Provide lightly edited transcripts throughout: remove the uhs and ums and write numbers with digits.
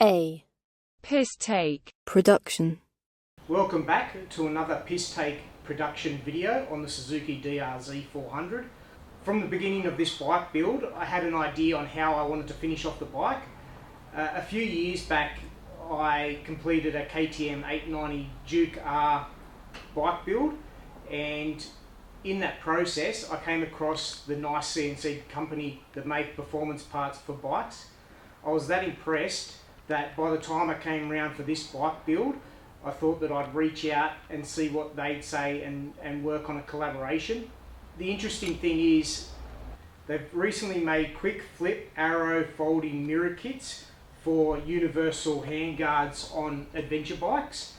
A. Piss take Production. Welcome back to another piss take production video on the Suzuki DRZ400. From the beginning of this bike build, I had an idea on how I wanted to finish off the bike. A few years back, I completed a KTM 890 Duke R bike build, and in that process I came across the NiceCNC company that make performance parts for bikes. I was that impressed that by the time I came around for this bike build, I thought that I'd reach out and see what they'd say and work on a collaboration. The interesting thing is they've recently made quick flip arrow folding mirror kits for universal handguards on adventure bikes.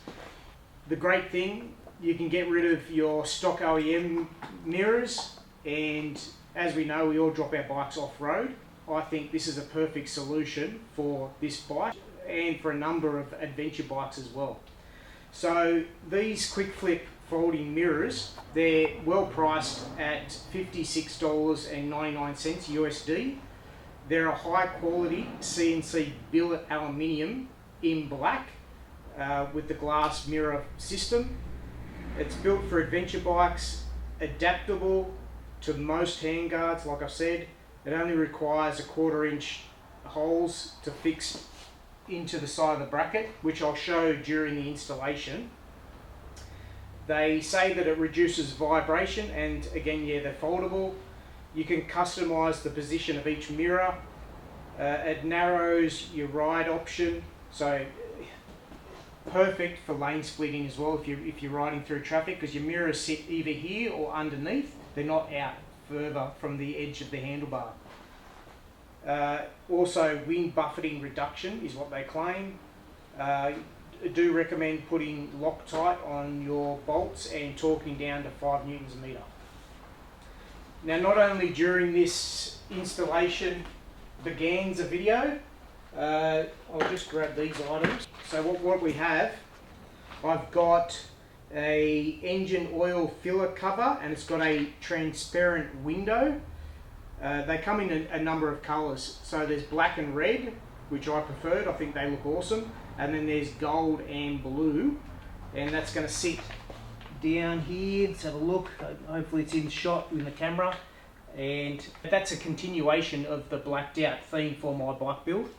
The great thing, you can get rid of your stock OEM mirrors, and as we know, we all drop our bikes off-road. I think this is a perfect solution for this bike and for a number of adventure bikes as well. So these quick flip folding mirrors, they're well priced at $56.99 USD. They're a high quality CNC billet aluminium in black with the glass mirror system. It's built for adventure bikes, adaptable to most handguards. Like I said, it only requires a 1/4 inch holes to fix into the side of the bracket, which I'll show during the installation. They say that it reduces vibration, and again, yeah, they're foldable. You can customize the position of each mirror. It narrows your ride option, so perfect for lane splitting as well if you're riding through traffic, because your mirrors sit either here or underneath. They're not out further from the edge of the handlebar. Also, wind buffeting reduction is what they claim. I do recommend putting Loctite on your bolts and torquing down to 5 newtons a metre. Now, not only during this installation begins a video, I'll just grab these items. So what we have, I've got a engine oil filler cover, and it's got a transparent window. They come in a number of colours. So there's black and red, which I preferred. I think they look awesome. And then there's gold and blue, and that's going to sit down here. Let's have a look. Hopefully it's in shot in the camera. And that's a continuation of the blacked out theme for my bike build.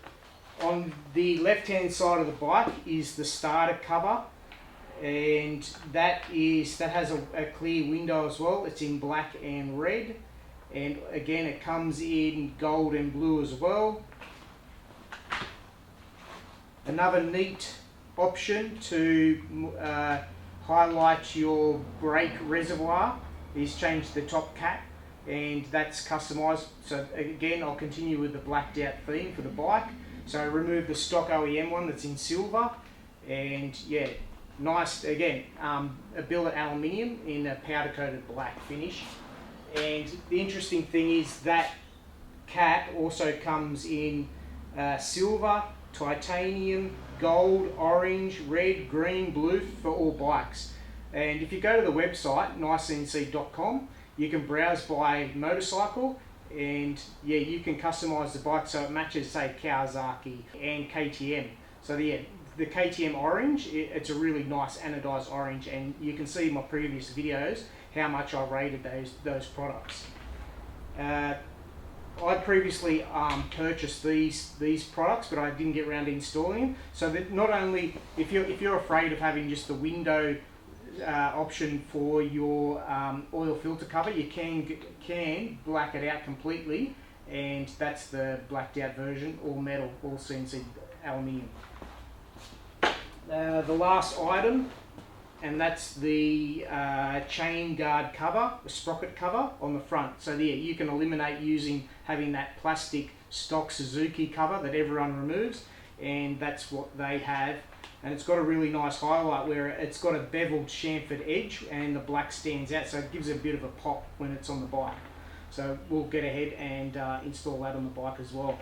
On the left hand side of the bike is the starter cover, and that has a clear window as well. It's in black and red, and again it comes in gold and blue as well. Another neat option to highlight your brake reservoir is change the top cap, and that's customized. So again, I'll continue with the blacked out theme for the bike. So I remove the stock OEM one that's in silver, and yeah, nice again, a billet aluminium in a powder coated black finish. And the interesting thing is that cap also comes in silver, titanium, gold, orange, red, green, blue for all bikes. And if you go to the website NiceCNC.com, you can browse by motorcycle, and yeah, you can customize the bike so it matches, say, Kawasaki and KTM. So yeah, the KTM orange, it's a really nice anodized orange, and you can see in my previous videos how much I rated those products. I previously purchased these products, but I didn't get around to installing them. So that not only, if you're afraid of having just the window option for your oil filter cover, you can black it out completely, and that's the blacked out version, all metal, all CNC aluminium. The last item, and that's the chain guard cover, the sprocket cover on the front. So yeah, you can eliminate having that plastic stock Suzuki cover that everyone removes, and that's what they have. And it's got a really nice highlight where it's got a beveled chamfered edge, and the black stands out, so it gives it a bit of a pop when it's on the bike. So we'll get ahead and install that on the bike as well.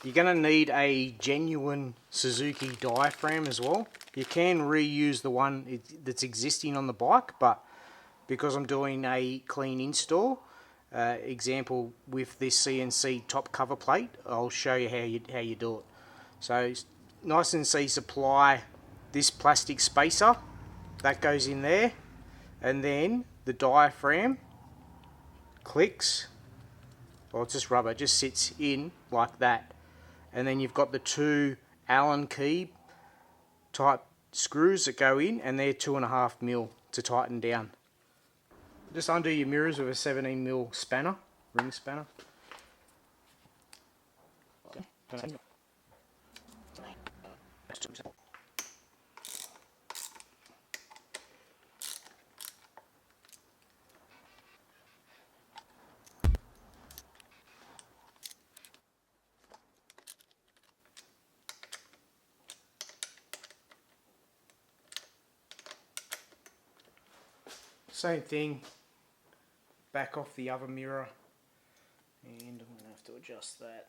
You're going to need a genuine Suzuki diaphragm as well. You can reuse the one that's existing on the bike, but because I'm doing a clean install, example with this CNC top cover plate, I'll show you how you do it. So NiceCNC supply this plastic spacer, that goes in there, and then the diaphragm clicks, well it's just rubber, it just sits in like that. And then you've got the two Allen key type screws that go in, and they're 2.5mm to tighten down. Just undo your mirrors with a 17mm spanner, ring spanner. Same thing, back off the other mirror, and I'm going to have to adjust that.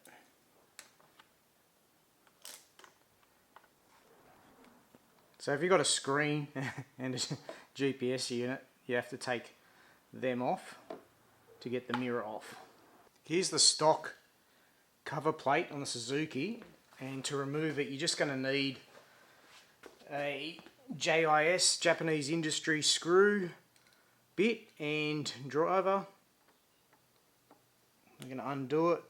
So if you've got a screen and a GPS unit, you have to take them off to get the mirror off. Here's the stock cover plate on the Suzuki, and to remove it you're just going to need a JIS, Japanese industry screw bit and driver. I'm going to undo it.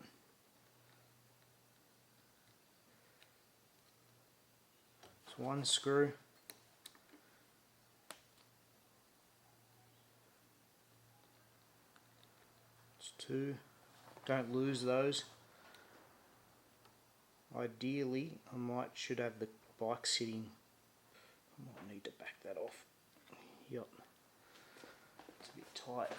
It's one screw. It's two. Don't lose those. Ideally, I should have the bike sitting. I might need to back that off. Yep. It's a bit tight.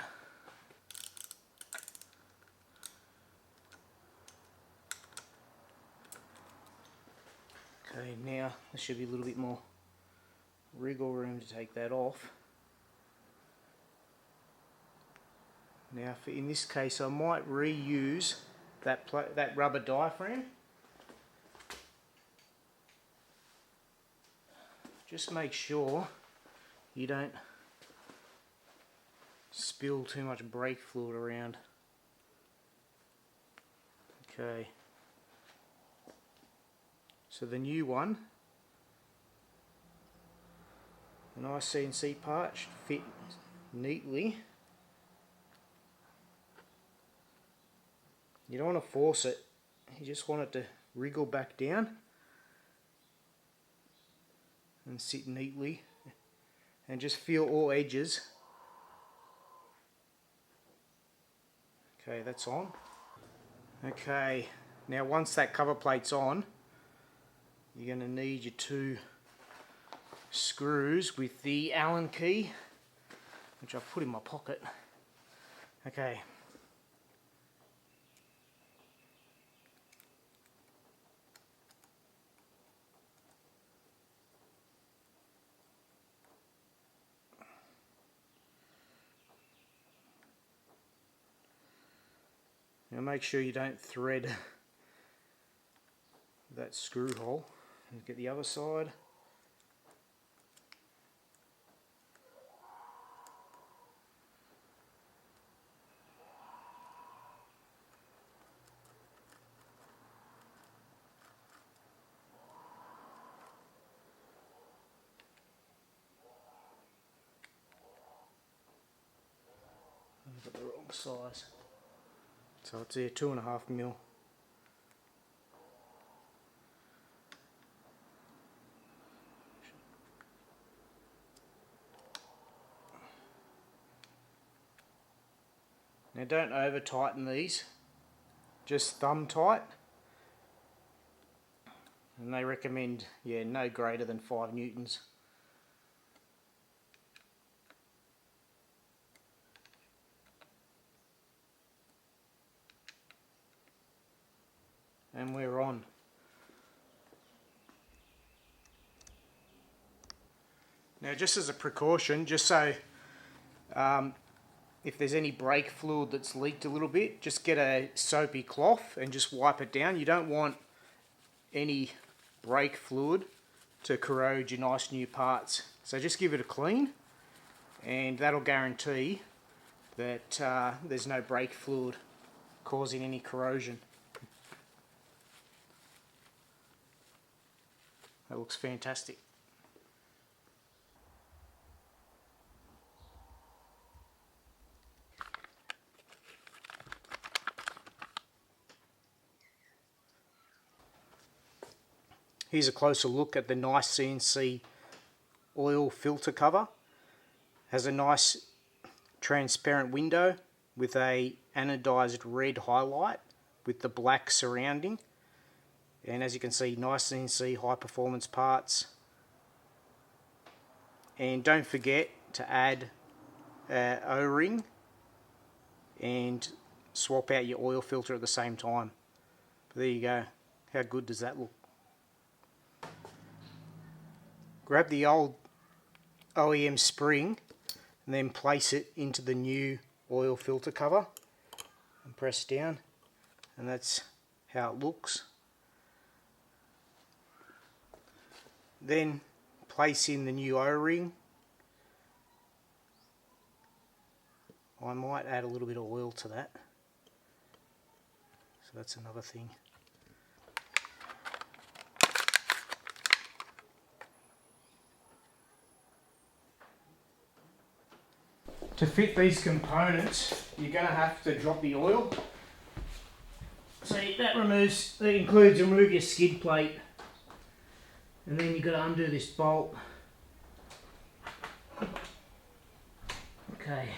Okay, now there should be a little bit more wriggle room to take that off. Now, in this case, I might reuse that rubber diaphragm. Just make sure you don't spill too much brake fluid around. Okay. So the new one, the NiceCNC part should fit neatly. You don't want to force it, you just want it to wriggle back down and sit neatly, and just feel all edges. Okay, that's on. Okay, now once that cover plate's on, you're going to need your two screws with the Allen key, which I've put in my pocket. Okay. Now make sure you don't thread that screw hole. And get the other side. I've got the wrong size. So it's here 2.5mm. Now don't over tighten these, just thumb tight, and they recommend no greater than 5 newtons. And we're on. Now just as a precaution, just so if there's any brake fluid that's leaked a little bit, just get a soapy cloth and just wipe it down. You don't want any brake fluid to corrode your nice new parts. So just give it a clean, and that'll guarantee that there's no brake fluid causing any corrosion. That looks fantastic. Here's a closer look at the NiceCNC oil filter cover. Has a nice transparent window with a anodized red highlight with the black surrounding. And as you can see, NiceCNC high performance parts. And don't forget to add O-ring and swap out your oil filter at the same time. But there you go. How good does that look? Grab the old OEM spring and then place it into the new oil filter cover and press down, and that's how it looks. Then place in the new O-ring. I might add a little bit of oil to that, so that's another thing. To fit these components, you're going to have to drop the oil. So that includes remove your skid plate, and then you've got to undo this bolt. Okay.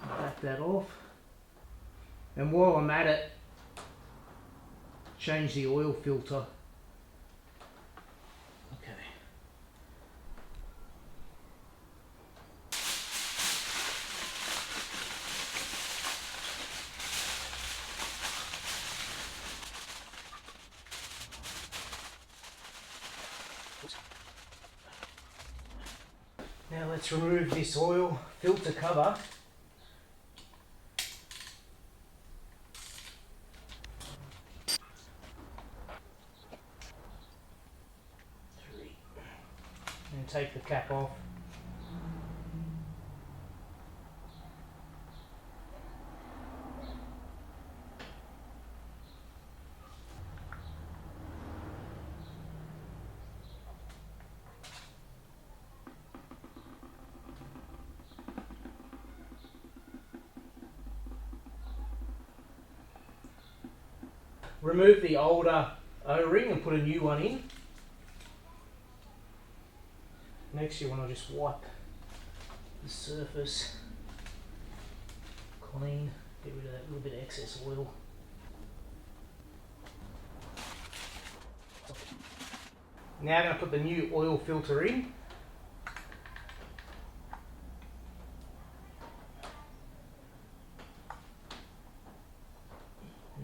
Back that off. And while I'm at it, change the oil filter. Now let's remove this oil filter cover. And take the cap off. Remove the older O-ring and put a new one in. Next you want to just wipe the surface clean, get rid of that little bit of excess oil. Now I'm going to put the new oil filter in.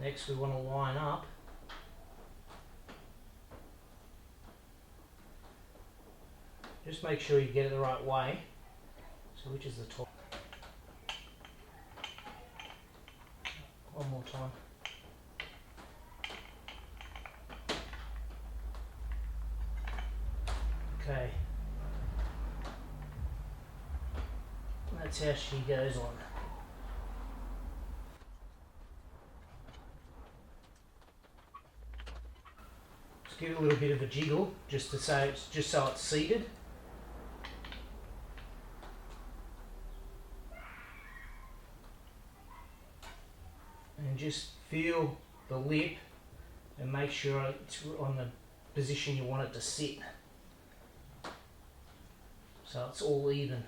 Next we want to line up just make sure you get it the right way. So which is the top? One more time. Okay. That's how she goes on. Just give it a little bit of a jiggle just so it's seated. And just feel the lip and make sure it's on the position you want it to sit. So it's all even.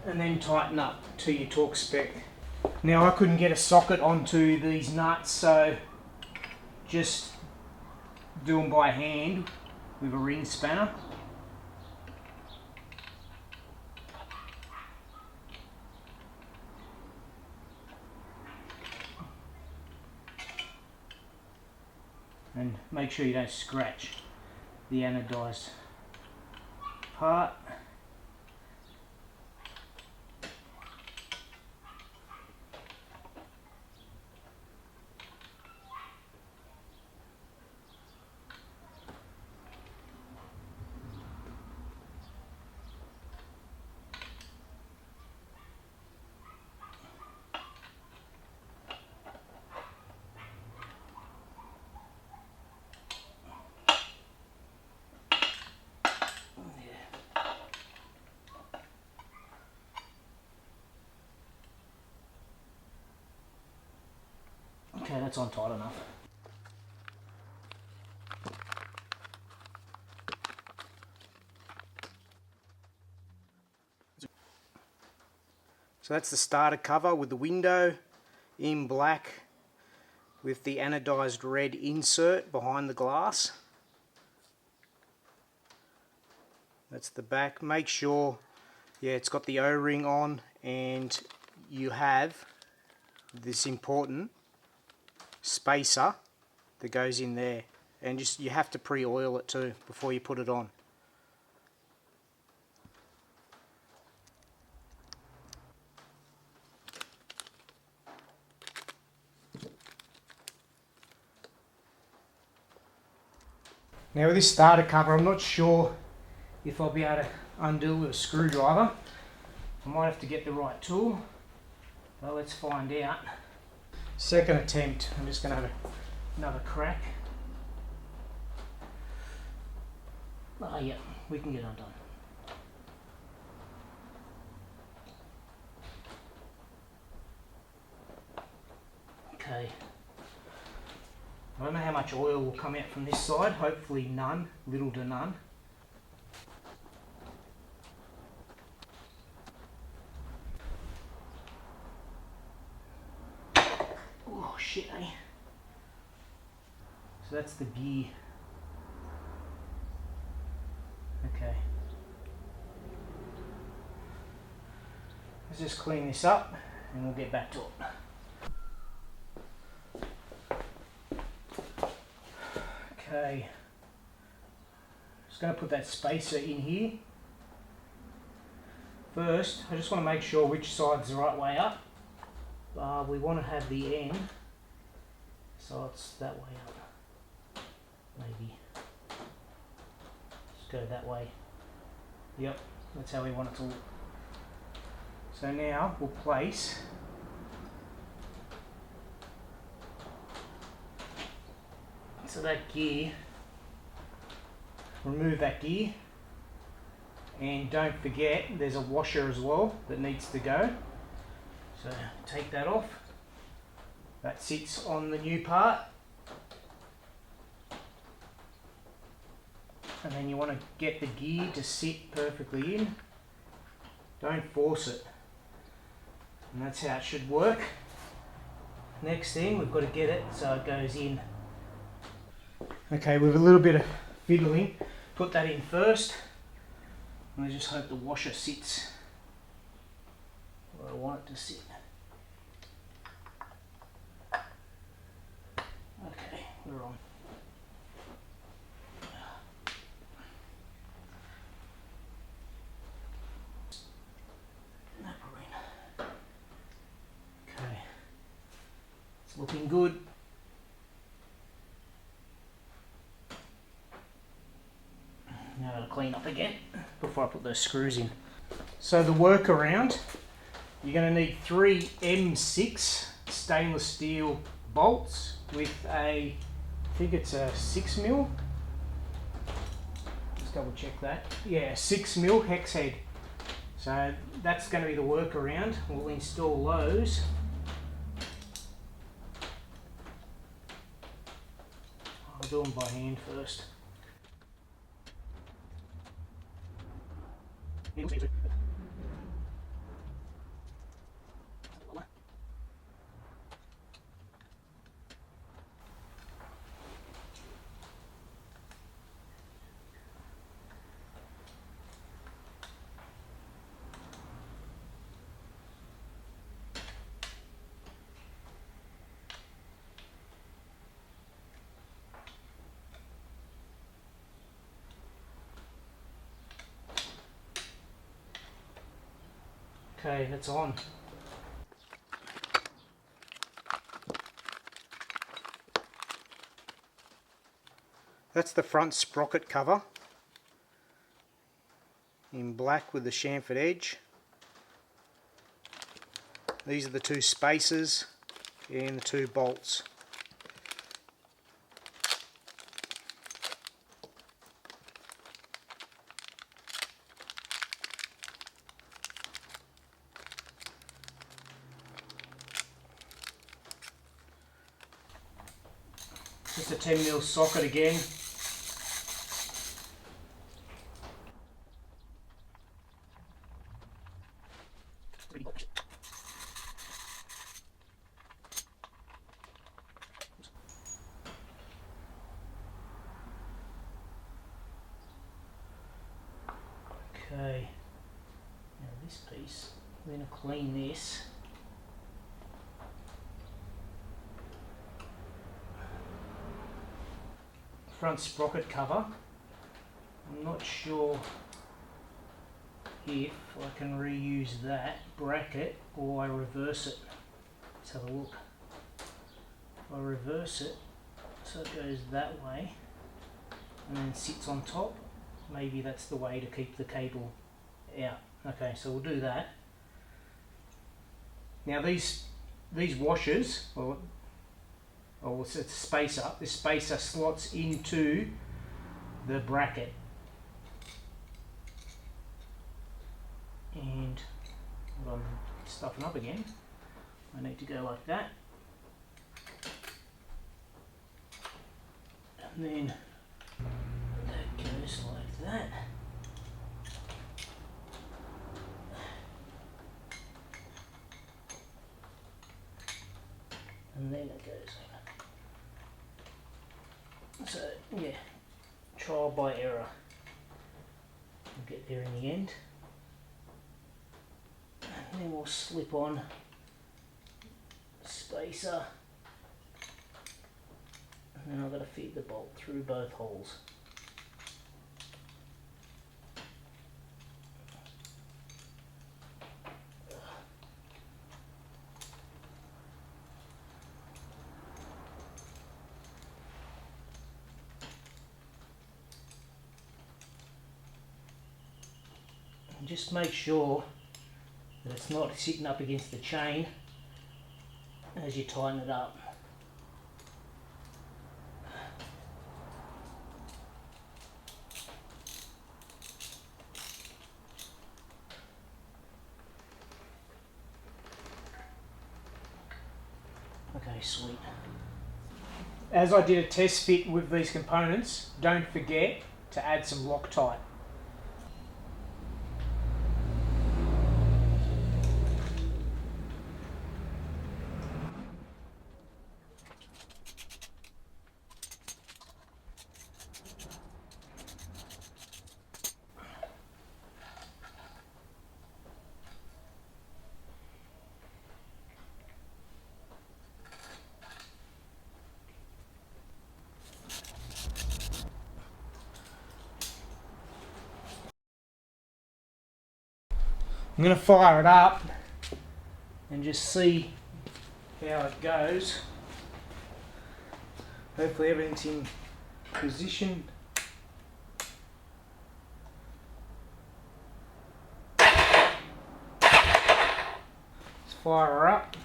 And then tighten up to your torque spec. Now I couldn't get a socket onto these nuts, so just do them by hand with a ring spanner. And make sure you don't scratch the anodized part. Okay, that's on tight enough. So that's the starter cover with the window in black with the anodized red insert behind the glass. That's the back. Make sure, yeah, it's got the O-ring on, and you have this important spacer that goes in there, and just you have to pre-oil it too before you put it on. Now with this starter cover, I'm not sure if I'll be able to undo it with a screwdriver. I might have to get the right tool, but let's find out. Second attempt, I'm just going to have another crack. Oh yeah, we can get undone. Okay. I don't know how much oil will come out from this side, hopefully none, little to none. Oh shit, eh? So that's the gear. Okay. Let's just clean this up and we'll get back to it. Okay, just going to put that spacer in here. First, I just want to make sure which side's the right way up. We want to have the end, so it's that way up. Maybe. Let's go that way. Yep, that's how we want it to look. So now we'll place so that gear, remove that gear, and don't forget there's a washer as well that needs to go. So take that off. That sits on the new part. And then you want to get the gear to sit perfectly in. Don't force it. And that's how it should work. Next thing, we've got to get it so it goes in. Okay, with a little bit of fiddling, put that in first, and I just hope the washer sits where I want it to sit. Okay, we're on. Okay, it's looking good. Now I'll clean up again before I put those screws in. So the workaround, you're going to need 3 M6 stainless steel bolts with I think it's a 6mm. Let's double check that. Yeah, 6mm hex head. So that's going to be the workaround. We'll install those. I'll do them by hand first. Okay, that's on. That's the front sprocket cover in black with the chamfered edge. These are the 2 spacers and the 2 bolts. Just a 10mm socket again. Okay, now this piece, I'm going to clean this. Front sprocket cover. I'm not sure if I can reuse that bracket or I reverse it. Let's have a look. If I reverse it so it goes that way and then sits on top, maybe that's the way to keep the cable out. Okay, so we'll do that. Now these washers, or it's a spacer, this spacer slots into the bracket. And when I'm stuffing up again, I need to go like that. And then that goes like that. And then it goes like that. So yeah, trial by error. We'll get there in the end. And then we'll slip on spacer. And then I've got to feed the bolt through both holes. And just make sure that it's not sitting up against the chain as you tighten it up. Okay, sweet. As I did a test fit with these components, don't forget to add some Loctite. I'm going to fire it up and just see how it goes. Hopefully everything's in position. Let's fire her up.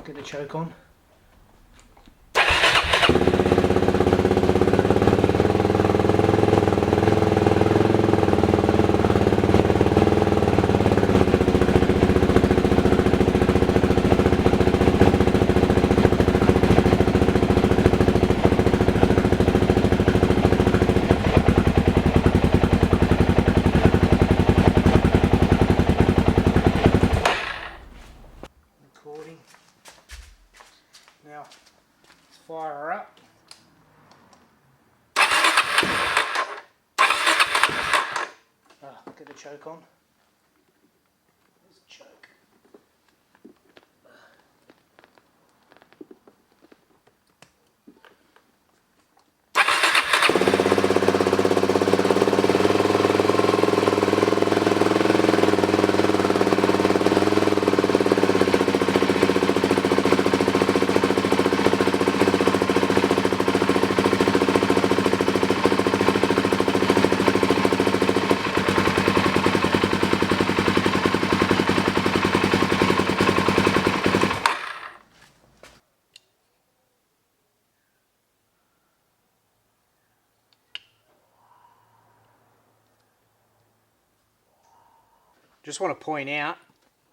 Get the choke on. Now, let's fire her up. Get the choke on. There's the choke. Just want to point out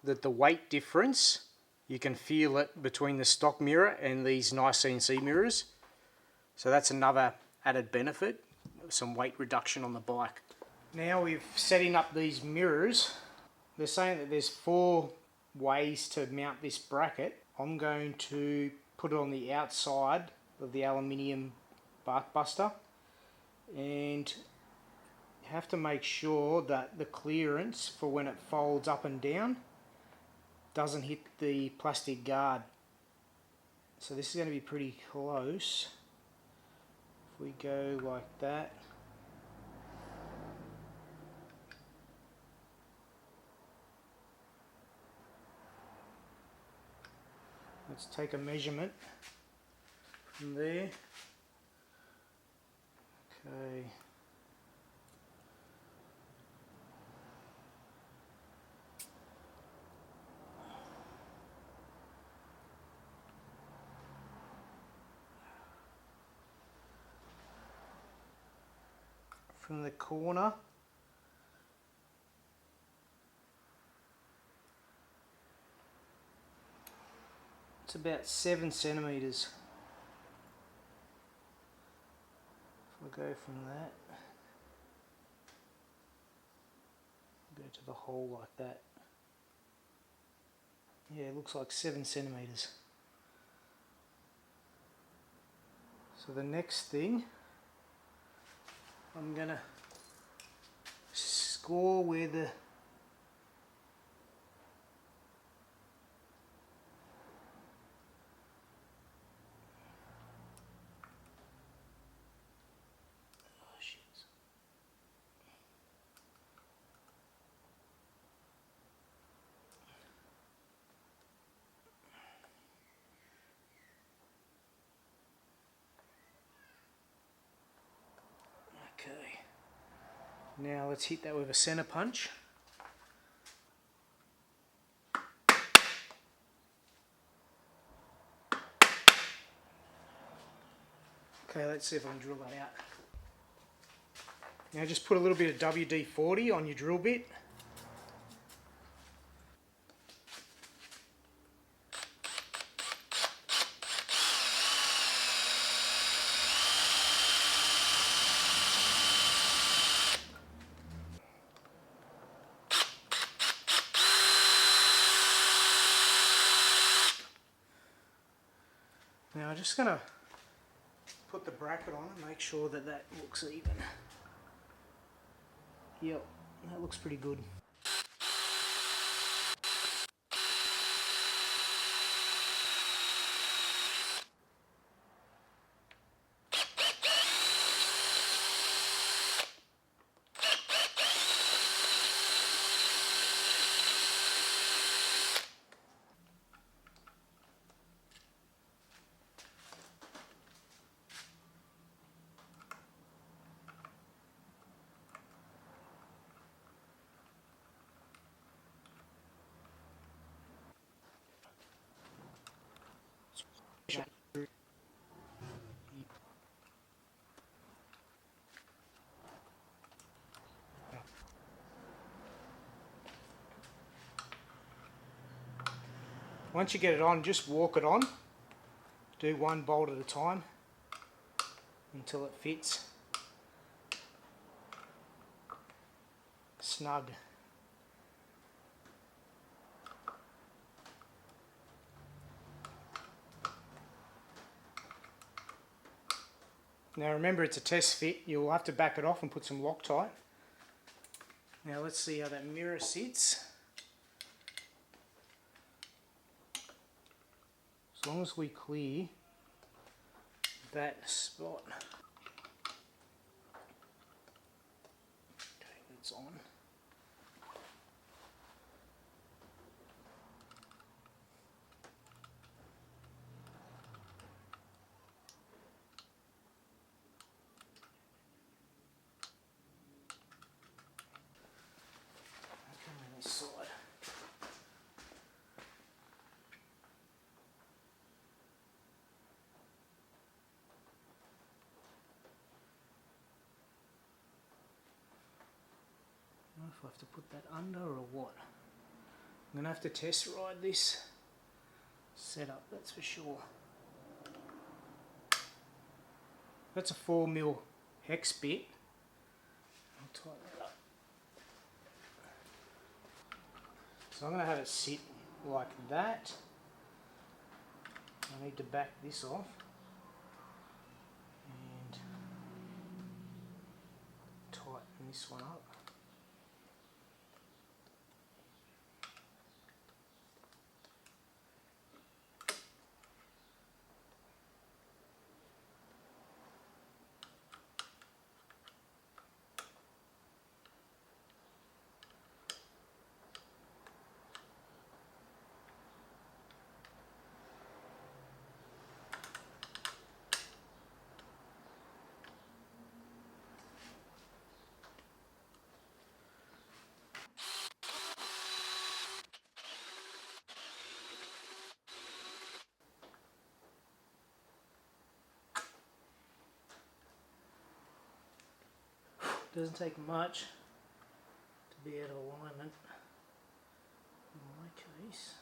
that the weight difference You can feel it between the stock mirror and these NiceCNC mirrors. So that's another added benefit, some weight reduction on the bike. Now we're setting up these mirrors. They're saying that there's 4 ways to mount this bracket. I'm going to put it on the outside of the aluminium bark buster, and you have to make sure that the clearance for when it folds up and down doesn't hit the plastic guard. So this is going to be pretty close. If we go like that, let's take a measurement from there. Okay. From the corner, it's about 7 centimeters. If I go from that, go to the hole like that. Yeah, it looks like 7 centimeters. So the next thing, I'm gonna score where the okay. Now let's hit that with a center punch. Okay, let's see if I can drill that out. Now just put a little bit of WD-40 on your drill bit. Now I'm just going to put the bracket on and make sure that that looks even. Yep, that looks pretty good. Once you get it on, just walk it on. Do 1 bolt at a time until it fits snug. Now remember, it's a test fit. You'll have to back it off and put some Loctite. Now let's see how that mirror sits. As long as we clear that spot. Okay, that's on. Okay, on this side. I don't know if I have to put that under or what. I'm going to have to test ride this setup, that's for sure. That's a 4mm hex bit. I'll tighten that up. So I'm going to have it sit like that. I need to back this off and tighten this one up. Doesn't take much to be out of alignment in my case.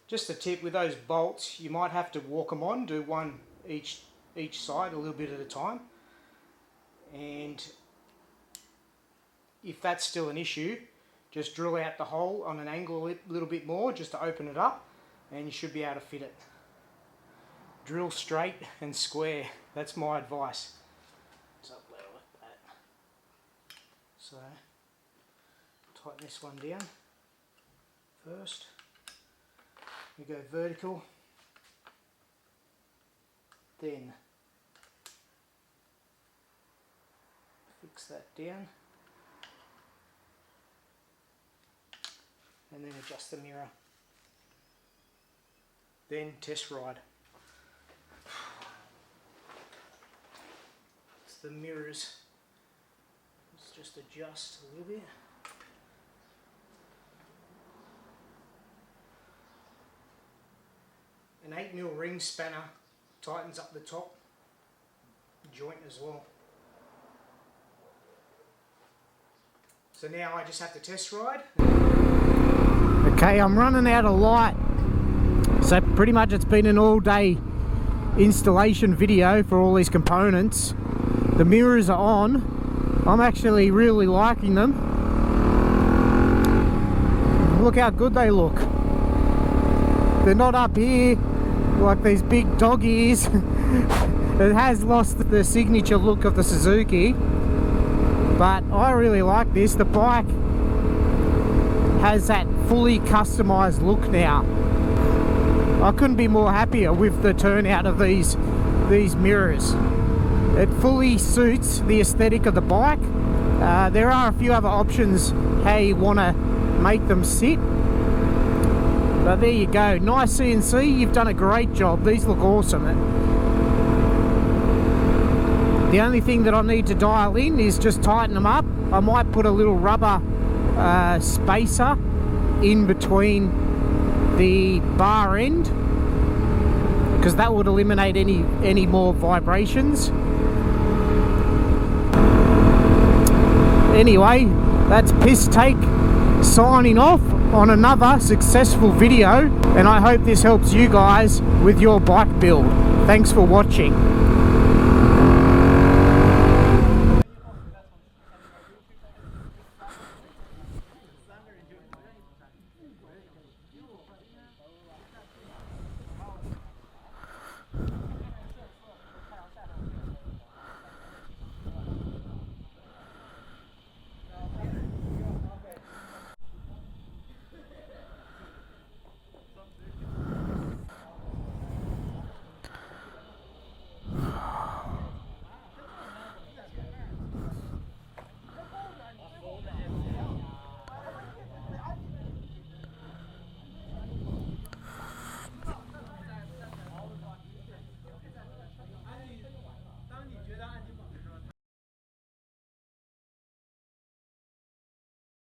Just a tip with those bolts, you might have to walk them on, do one each side a little bit at a time, and if that's still an issue, just drill out the hole on an angle a little bit more just to open it up, and you should be able to fit it. Drill straight and square, that's my advice. It's up there like that. So, tighten this one down first. We go vertical, then fix that down. And then adjust the mirror. Then test ride. It's the mirrors. Let's just adjust a little bit. An 8mm ring spanner tightens up the top joint as well. So now I just have to test ride. Okay, I'm running out of light, so pretty much it's been an all-day installation video for all these components. The mirrors are on. I'm actually really liking them. Look how good they look. They're not up here like these big dog ears. It has lost the signature look of the Suzuki, but I really like this. The bike has that fully customized look now. I couldn't be more happier with the turnout of these mirrors. It fully suits the aesthetic of the bike. There are a few other options how you want to make them sit, but there you go. NiceCNC, you've done a great job. These look awesome. The only thing that I need to dial in is just tighten them up. I might put a little rubber spacer in between the bar end, because that would eliminate any more vibrations. Anyway, that's Piss Take signing off on another successful video, and I hope this helps you guys with your bike build. Thanks for watching.